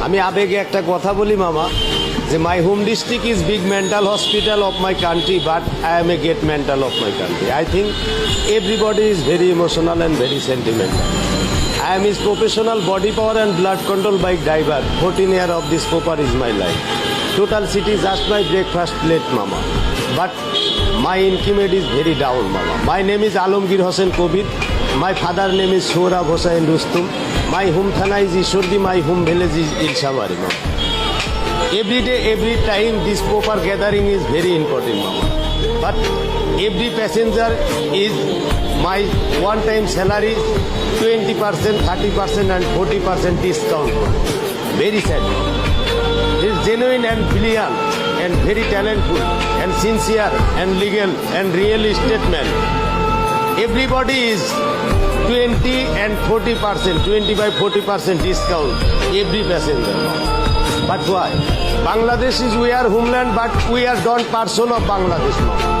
আমি আবেগে একটা কথা বলি মামা, যে my home district is big mental hospital of my country, but I M a great mental of my country. I think everybody is very emotional and very sentimental. I am his professional body power and blood control bike driver. 14 years of this popper is my life. Total city just my breakfast plate, mama. But my income is very down, mama. My name is Alamgir Hossain Kobir. My father name is Sohrab Hossain Rustum. My home thana is Ishordi. My home village is Ilshabari, mama. Every day, every time, this proper gathering is very important, mama. But every passenger is my one-time salary, 20%, 30% and 40% discount. Very sad. He is genuine and brilliant and very talented and sincere and legal and real estate man. Everybody is 20 and 40%, 25-40% discount every passenger. But why? Bangladesh is we are homeland, but we are not person of Bangladesh now.